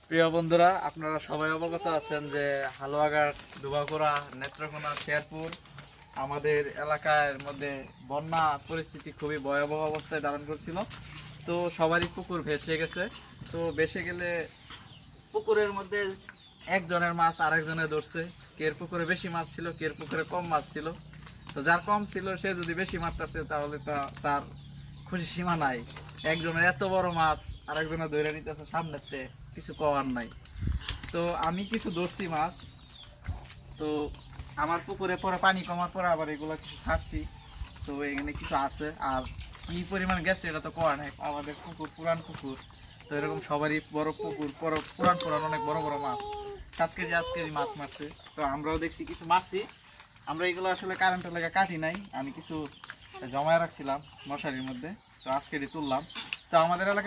প্রিয় বন্ধুরা, আপনারা সবাই অবগত আছেন যে হালুয়াঘাট, ডুবাকুড়া, নেত্রকোনা, শেরপুর আমাদের এলাকার মধ্যে বন্যা পরিস্থিতি খুবই ভয়াবহ অবস্থায় ধারণ করছিল। তো সবারই পুকুর ভেসে গেছে। তো ভেসে গেলে পুকুরের মধ্যে একজনের মাছ আরেকজনে ধরছে। কের পুকুরে বেশি মাছ ছিল, কের পুকুরে কম মাছ ছিল। তো যার কম ছিল সে যদি বেশি মারতেছে তাহলে তার খুশি সীমা নাই। একজনের এত বড় মাছ আরেকজনের ধরে নিতেছে সামনেতে, কিছু করার নাই। তো আমি কিছু ধরছি মাছ। তো আমার পুকুরে পরে পানি কমার পরে আবার এগুলো কিছু ছাড়ছি। তো এখানে কিছু আছে, আর কি পরিমাণ গেছে এটা তো করা নাই। আমাদের পুকুর পুরান পুকুর, তো এরকম সবারই বড় পুকুর, পুরান পুরান অনেক বড় বড় মাছ, 7 কেজি 8 কেজি মাছ মারছে। তো আমরাও দেখছি কিছু মারছি। আমরা এগুলো আসলে কারেন্টের লেগে কাটি নাই, আমি কিছু জমায় রাখছিলাম মশারির মধ্যে। তো আজকেরই তুললাম। তো আমাদের এলাকার